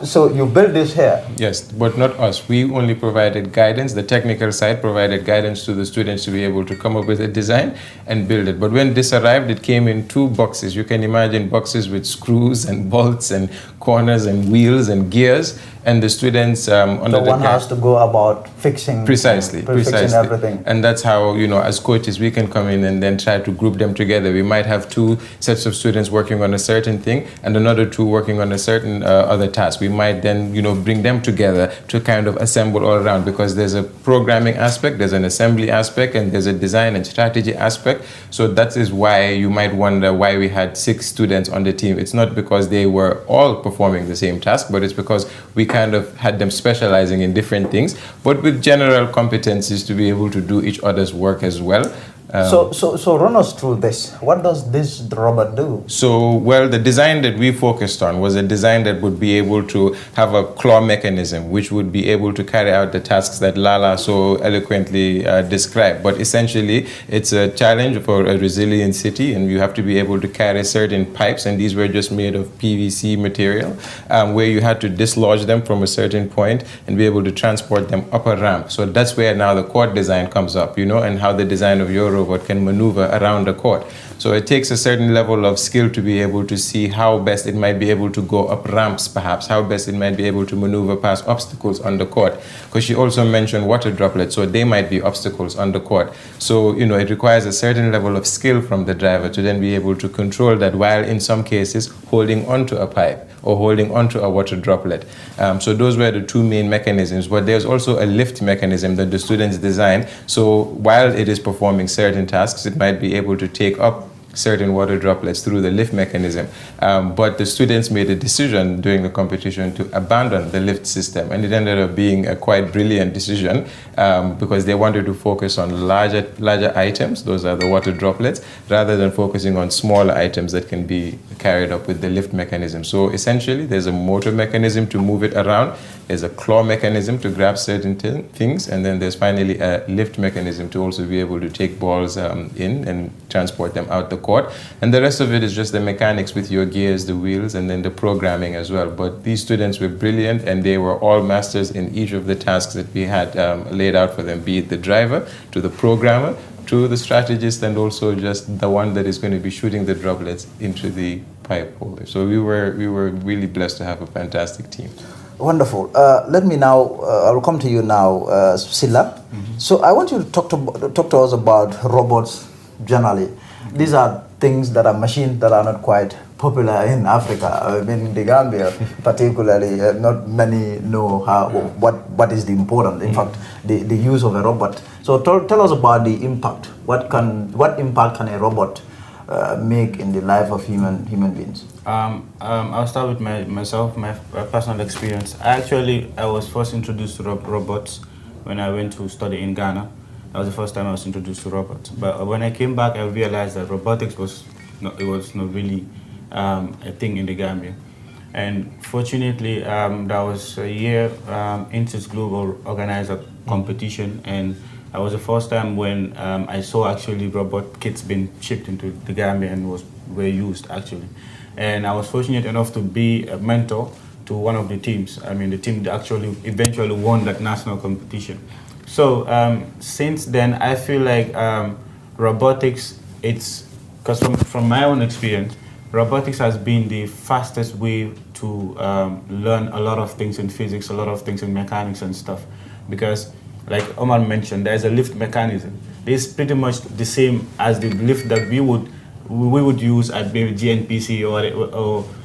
So you built this here? Yes, but not us. We only provided guidance. The technical side provided guidance to the students to be able to come up with a design and build it. But when this arrived, it came in 2 boxes. You can imagine boxes with screws and bolts and corners and wheels and gears. And the students under one has to go about fixing precisely everything. And that's how, as coaches, we can come in and then try to group them together. We might have 2 sets of students working on a certain thing and another 2 working on a certain other task. We might then, bring them together to kind of assemble all around, because there's a programming aspect, there's an assembly aspect, and there's a design and strategy aspect. So that is why you might wonder why we had 6 students on the team. It's not because they were all performing the same task, but it's because we kind of had them specializing in different things, but with general competencies to be able to do each other's work as well. So run us through this. What does this robot do? So, well, the design that we focused on was a design that would be able to have a claw mechanism, which would be able to carry out the tasks that Lala so eloquently described. But essentially, it's a challenge for a resilient city, and you have to be able to carry certain pipes, and these were just made of PVC material, where you had to dislodge them from a certain point and be able to transport them up a ramp. So that's where now the court design comes up, and how the design of your robot can maneuver around the court. So it takes a certain level of skill to be able to see how best it might be able to go up ramps, perhaps, how best it might be able to maneuver past obstacles on the court. Because she also mentioned water droplets, so they might be obstacles on the court. So, you know, it requires a certain level of skill from the driver to then be able to control that, while in some cases holding onto a pipe or holding onto a water droplet. So those were the two main mechanisms, but there's also a lift mechanism that the students designed. So while it is performing certain tasks, it might be able to take up certain water droplets through the lift mechanism. But the students made a decision during the competition to abandon the lift system, and it ended up being a quite brilliant decision because they wanted to focus on larger items, those are the water droplets, rather than focusing on smaller items that can be carried up with the lift mechanism. So essentially, there's a motor mechanism to move it around, there's a claw mechanism to grab certain things, and then there's finally a lift mechanism to also be able to take balls in and transport them out the court. And the rest of it is just the mechanics with your gears, the wheels, and then the programming as well. But these students were brilliant, and they were all masters in each of the tasks that we had laid out for them, be it the driver, to the programmer, to the strategist, and also just the one that is going to be shooting the droplets into the pipe holder. So we were really blessed to have a fantastic team. Wonderful. Let me now, I'll come to you now, Silla. So I want you to talk to us about robots generally. These are things that are machines that are not quite popular in Africa. I mean, in the Gambia, particularly, not many know what is the important. In fact, the use of a robot. So tell us about the impact. What impact can a robot make in the life of human beings? I'll start with my personal experience. I was first introduced to robots when I went to study in Ghana. That was the first time I was introduced to robots. But when I came back, I realized that robotics was not really a thing in the Gambia. And fortunately, that was a year Intis Global organized a competition, and that was the first time when I saw actually robot kits being shipped into the Gambia and were used actually. And I was fortunate enough to be a mentor to one of the teams. I mean, the team that actually eventually won that national competition. So since then, I feel like robotics, because from my own experience, robotics has been the fastest way to learn a lot of things in physics, a lot of things in mechanics and stuff. Because like Omar mentioned, there's a lift mechanism. It's pretty much the same as the lift that we would use at maybe GNPC or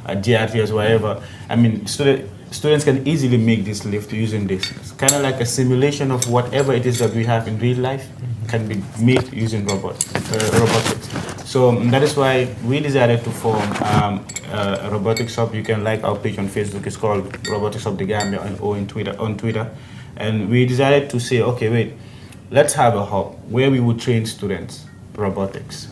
at GRTS or whatever. I mean, students can easily make this lift using this. It's kind of like a simulation of whatever it is that we have in real life can be made using robotics. So that is why we decided to form a robotics hub. You can like our page on Facebook. It's called Robotics Hub the Gambia on Twitter. And we decided to say, okay, wait, let's have a hub where we would train students robotics.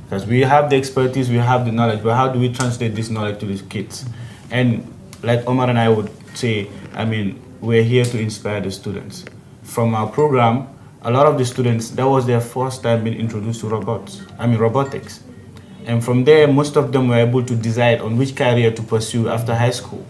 Because we have the expertise, we have the knowledge, but how do we translate this knowledge to these kids? And like Omar and I would say, I mean, we're here to inspire the students. From our program, a lot of the students, that was their first time being introduced to robotics. And from there, most of them were able to decide on which career to pursue after high school,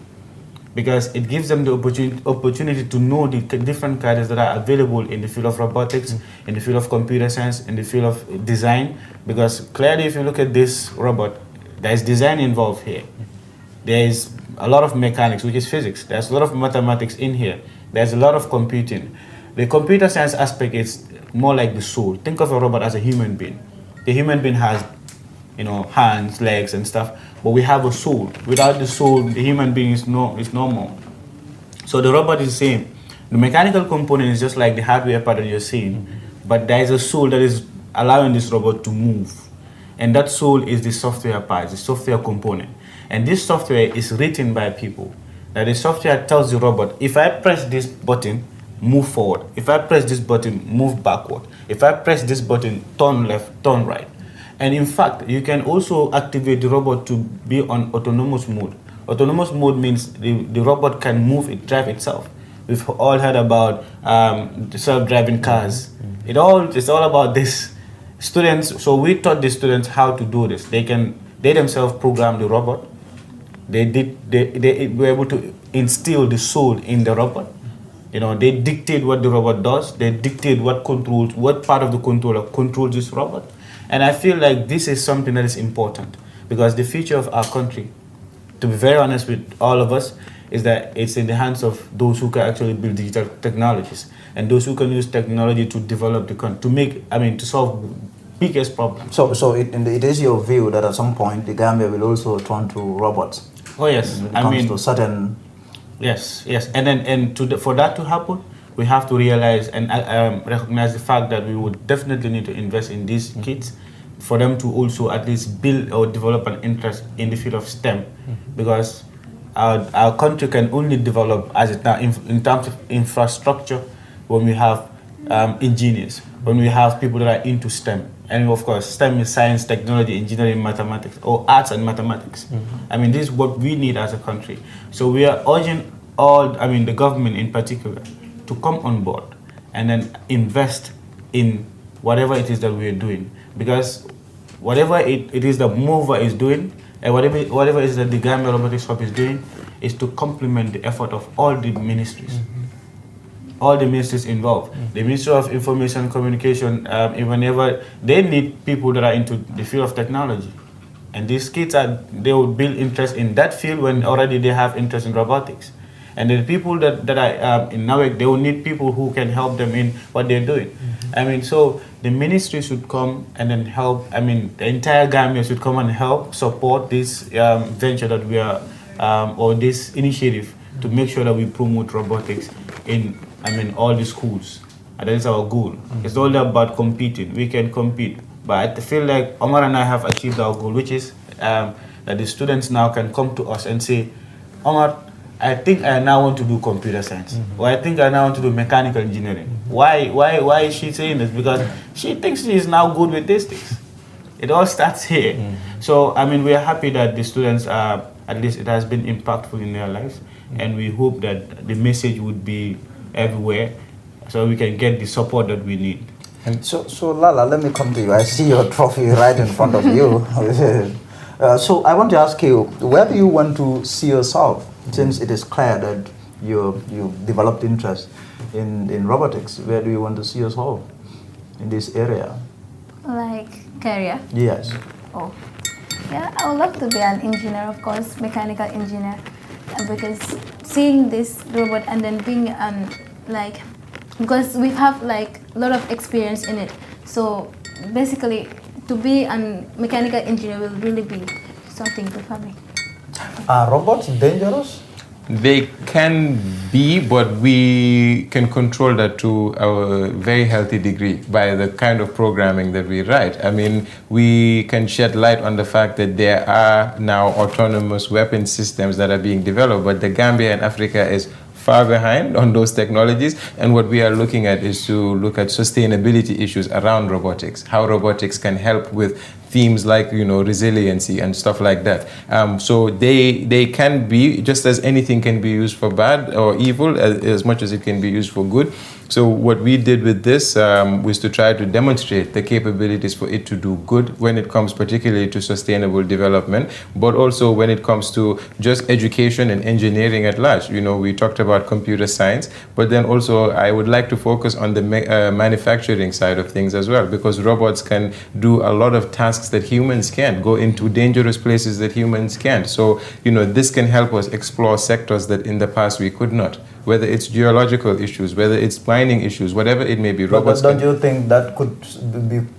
because it gives them the opportunity to know the different careers that are available in the field of robotics, in the field of computer science, in the field of design. Because clearly, if you look at this robot, there is design involved here. There is a lot of mechanics, which is physics. There's a lot of mathematics in here. There's a lot of computing. The computer science aspect is more like the soul. Think of a robot as a human being. The human being has, hands, legs, and stuff. But we have a soul. Without the soul, the human being is normal. So the robot is the same. The mechanical component is just like the hardware part that you're seeing, but there is a soul that is allowing this robot to move. And that soul is the software part, the software component. And this software is written by people. Now the software tells the robot, if I press this button, move forward. If I press this button, move backward. If I press this button, turn left, turn right. And in fact, you can also activate the robot to be on autonomous mode. Autonomous mode means the robot can drive itself. We've all heard about self-driving cars. It's all about this. Students, so we taught the students how to do this. They themselves program the robot. They were able to instill the soul in the robot. They dictate what the robot does. They dictate what part of the controller controls this robot. And I feel like this is something that is important because the future of our country, to be very honest with all of us, is that it's in the hands of those who can actually build digital technologies and those who can use technology to develop the country, to solve biggest problems. So it is your view that at some point the Gambia will also turn to robots? Oh yes, when it comes to certain. Yes, and for that to happen, we have to realize and recognize the fact that we would definitely need to invest in these kids for them to also at least build or develop an interest in the field of STEM, because our country can only develop as it now in terms of infrastructure when we have engineers, when we have people that are into STEM. And of course, STEM is science, technology, engineering, mathematics, or arts and mathematics. This is what we need as a country. So we are urging the government in particular, to come on board and then invest in whatever it is that we are doing. Because whatever it is that MOVA is doing, and whatever it is that the Gambia Robotics Hub is doing, is to complement the effort of all the ministries. All the ministries involved. The Ministry of Information and Communication, whenever they need people that are into the field of technology. And these kids, they will build interest in that field when already they have interest in robotics. And the people that are in NAWEC, they will need people who can help them in what they're doing. So the ministry should come and then help, the entire Gambia should come and help support this venture that we are, or this initiative to make sure that we promote robotics in all the schools. And that is our goal. It's all about competing. We can compete. But I feel like Omar and I have achieved our goal, which is that the students now can come to us and say, Omar, I think I now want to do computer science, or I think I now want to do mechanical engineering. Why is she saying this? Because she thinks she is now good with these things. It all starts here. So, we are happy that the students at least it has been impactful in their lives, and we hope that the message would be everywhere so we can get the support that we need. And so Lala, let me come to you. I see your trophy right in front of you. So I want to ask you, where do you want to see yourself? Since it is clear that you developed interest in robotics, where do you want to see yourself in this area? Like career? Yes. Oh, yeah, I would love to be an engineer, of course, mechanical engineer, because seeing this robot and then being because we have a lot of experience in it. So basically, to be a mechanical engineer will really be something good for me. Are robots dangerous? They can be, but we can control that to a very healthy degree by the kind of programming that we write. We can shed light on the fact that there are now autonomous weapon systems that are being developed, but the Gambia and Africa is far behind on those technologies, and what we are looking at is to look at sustainability issues around robotics, how robotics can help with themes like resiliency and stuff like that. So they can be, just as anything can be used for bad or evil, as much as it can be used for good. So what we did with this was to try to demonstrate the capabilities for it to do good when it comes particularly to sustainable development, but also when it comes to just education and engineering at large. We talked about computer science, but then also I would like to focus on the manufacturing side of things as well, because robots can do a lot of tasks that humans can't, go into dangerous places that humans can't. So, this can help us explore sectors that in the past we could not, whether it's geological issues, whether it's mining issues, whatever it may be. But don't you think that could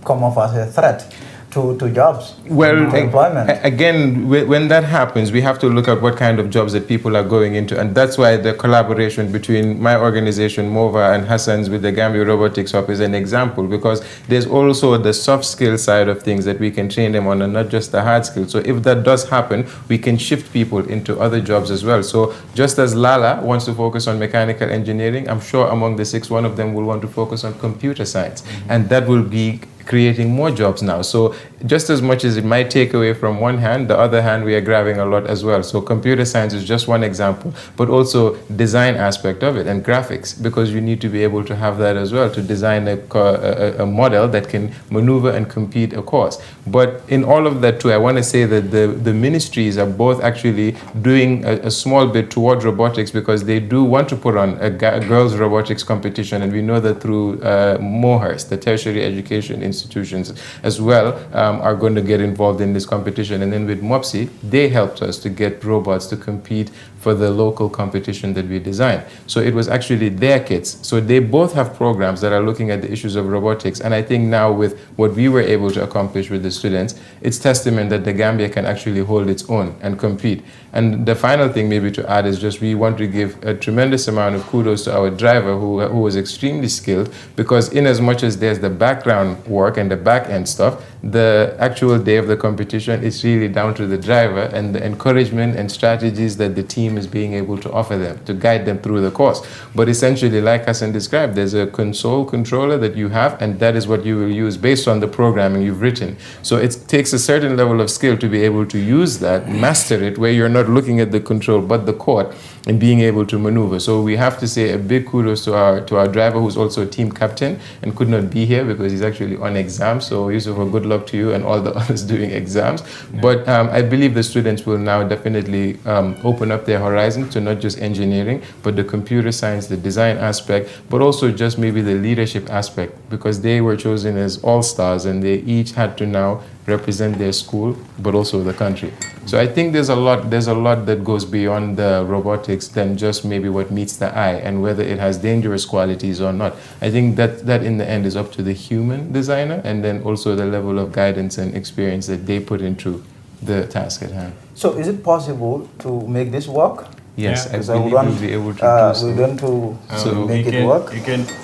come off as a threat to jobs, well, to employment? Again, when that happens, we have to look at what kind of jobs that people are going into, and that's why the collaboration between my organization, MOVA, and Hassan's with the Gambia Robotics Hub is an example, because there's also the soft skill side of things that we can train them on, and not just the hard skills. So if that does happen, we can shift people into other jobs as well. So just as Lala wants to focus on mechanical engineering, I'm sure among the 6, one of them will want to focus on computer science, and that will be creating more jobs now. So just as much as it might take away from one hand, the other hand we are grabbing a lot as well. So computer science is just one example, but also design aspect of it and graphics, because you need to be able to have that as well to design a model that can maneuver and compete a course. But in all of that too, I want to say that the ministries are both actually doing a small bit toward robotics, because they do want to put on a girls robotics competition, and we know that through Mohurst, the Tertiary Education Institute institutions as well are going to get involved in this competition. And then with MOPSI, they helped us to get robots to compete for the local competition that we designed. So it was actually their kids. So they both have programs that are looking at the issues of robotics. And I think now with what we were able to accomplish with the students, it's testament that the Gambia can actually hold its own and compete. And the final thing maybe to add is just we want to give a tremendous amount of kudos to our driver who was extremely skilled, because in as much as there's the background work and the back end stuff, the actual day of the competition is really down to the driver and the encouragement and strategies that the team is being able to offer them to guide them through the course. But essentially, like Hassan described, there's a console controller that you have, and that is what you will use based on the programming you've written. So it takes a certain level of skill to be able to use that, master it, where you're not looking at the control but the court, and being able to maneuver. So we have to say a big kudos to our driver, who's also a team captain and could not be here because he's actually on exam. So Yusuf, a good luck to you and all the others doing exams. Yeah. But I believe the students will now definitely open up their horizon to not just engineering, but the computer science, the design aspect, but also just maybe the leadership aspect, because they were chosen as all-stars and they each had to now represent their school, but also the country. So I think there's a lot that goes beyond the robotics than just maybe what meets the eye and whether it has dangerous qualities or not. I think that in the end is up to the human designer, and then also the level of guidance and experience that they put into the task at hand. So is it possible to make this work? Yes, yeah. I believe we'll be able to do so. We're going to make it work. You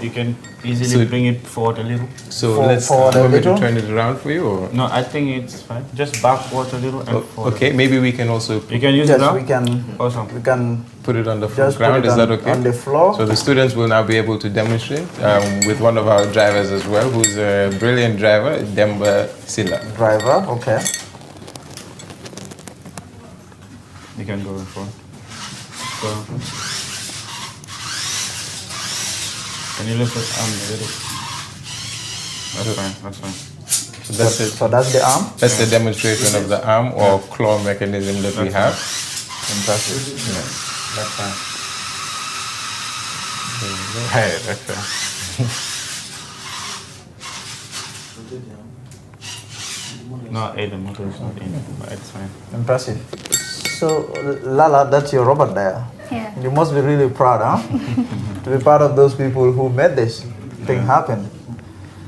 can easily bring it forward a little. So let's turn it around for you, or? No, I think it's fine. Just backward a little and forward. Okay, maybe we can also. You can use it now. We can put it on the ground. Is that okay? On the floor. So the students will now be able to demonstrate with one of our drivers as well, who's a brilliant driver, Demba Silla. Driver, okay. You can go in front. Can you lift the arm a little? That's fine, that's fine. So that's it. So that's the arm? That's the demonstration of the arm or claw mechanism that we have. Impressive. Yeah. That's fine. Hey, that's fine. No, the motor is not in, but it's fine. Impressive. So, Lala, that's your robot there. Yeah. You must be really proud, huh? To be part of those people who made this thing happen.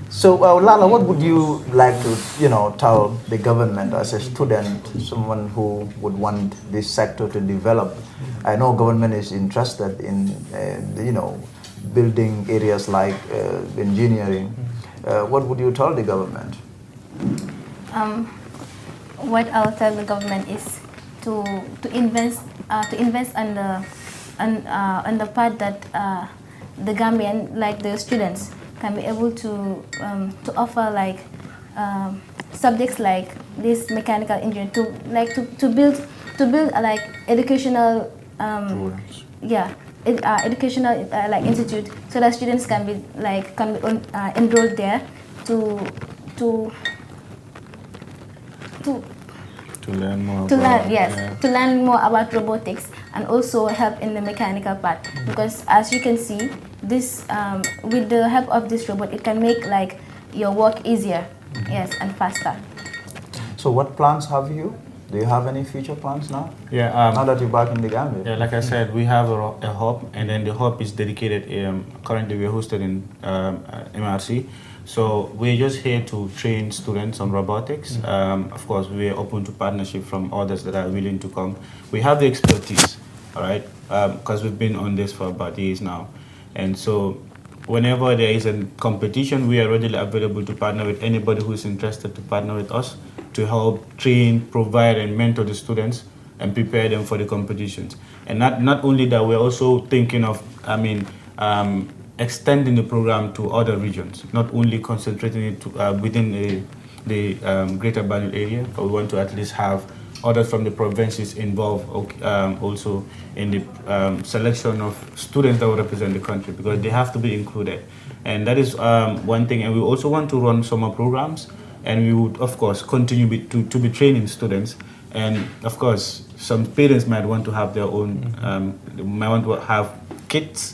So, Lala, what would you like to, tell the government as a student, someone who would want this sector to develop? I know government is interested in, building areas like engineering. What would you tell the government? What I'll tell the government is to invest on the part that the Gambian, like the students, can be able to offer like subjects like this mechanical engineering to build like educational educational like institute, so that students can be enrolled there to learn more. To learn more about robotics and also help in the mechanical part. Because as you can see, this with the help of this robot, it can make like your work easier, yes, and faster. So what plans have you? Do you have any future plans now? Yeah. Now that you're back in the Gambia. Yeah, like I said, we have a hub, and then the hub is dedicated. Currently, we're hosted in MRC. So we're just here to train students on robotics. Of course, we're open to partnership from others that are willing to come. We have the expertise, all right, because we've been on this for about years now. And so whenever there is a competition, we are readily available to partner with anybody who is interested to partner with us to help train, provide, and mentor the students and prepare them for the competitions. And not only that, we're also thinking of, extending the program to other regions, not only concentrating it to, within the Greater Banjul area, but we want to at least have others from the provinces involved also in the selection of students that will represent the country, because they have to be included. And that is one thing. And we also want to run summer programs, and we would, of course, continue to be training students. And of course, some parents might want to have their own, might want to have kits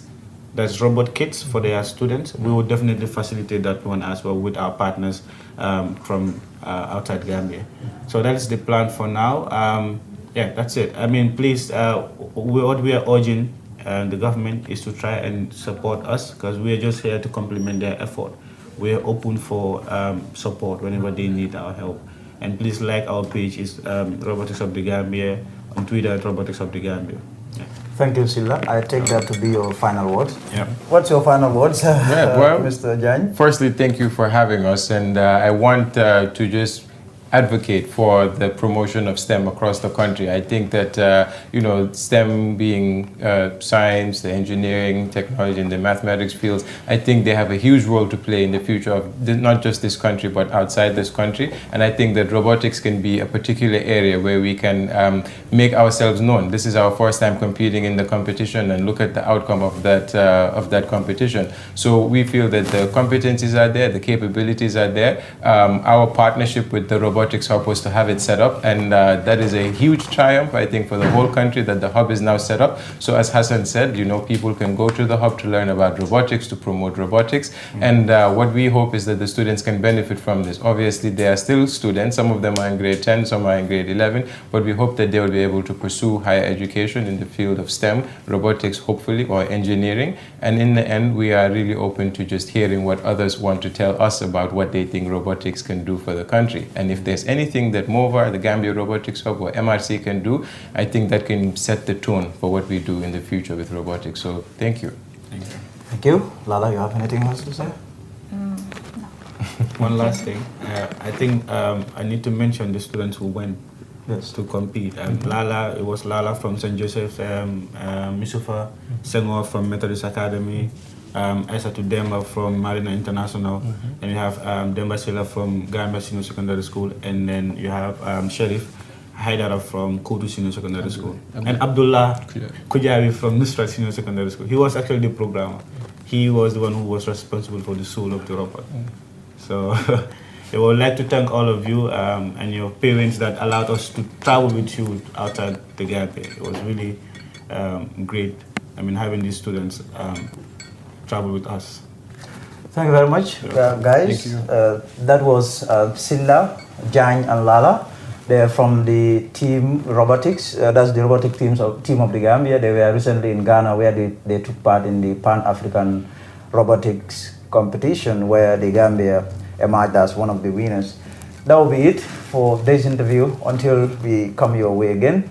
that's robot kits for their students. We will definitely facilitate that one as well with our partners from outside Gambia. So that's the plan for now. Yeah, that's it. I mean, please, what we are urging the government is to try and support us, because we are just here to complement their effort. We are open for support whenever they need our help. And please like our page, is Robotics of the Gambia, on Twitter at Robotics of the Gambia. Yeah. Thank you, Silla. I take that to be your final words. Yeah. What's your final words, well, Mr. Jany? Firstly, thank you for having us, and I want to just advocate for the promotion of STEM across the country. I think that, STEM being science, the engineering, technology, and the mathematics fields, I think they have a huge role to play in the future of not just this country, but outside this country. And I think that robotics can be a particular area where we can make ourselves known. This is our first time competing in the competition, and look at the outcome of that competition. So we feel that the competencies are there, the capabilities are there. Our partnership with the Robotics Hub was to have it set up, and that is a huge triumph, I think, for the whole country, that the hub is now set up. So as Hassan said, people can go to the hub to learn about robotics, to promote robotics. And what we hope is that the students can benefit from this. Obviously, they are still students. Some of them are in grade 10, some are in grade 11, but we hope that they will be able to pursue higher education in the field of STEM, robotics, hopefully, or engineering. And in the end, we are really open to just hearing what others want to tell us about what they think robotics can do for the country. And if there's anything that MOVA, the Gambia Robotics Hub, or MRC can do, I think that can set the tone for what we do in the future with robotics. So thank you. Thank you. Thank you. Lala, you have anything else to say? No. One last thing. I think I need to mention the students who went to compete. Lala, it was Lala from St. Joseph's, Misufa Senghor from Methodist Academy, Aissatou Demba from Marina International, and you have Demba Silla from Gambia Senior Secondary School, and then you have Sheriff Haidara from Kudu Senior Secondary School, and Abdullah Kujawi from Nusrat Senior Secondary School. He was actually the programmer. He was the one who was responsible for the soul of the robot. So I would like to thank all of you and your parents that allowed us to travel with you outside the Gambia. It was really great, having these students travel with us. Thank you very much, guys. That was Silla, Jany, and Lala. They are from the team robotics. That's the robotic team of the Gambia. They were recently in Ghana, where they took part in the Pan-African robotics competition, where the Gambia emerged as one of the winners. That will be it for this interview until we come your way again.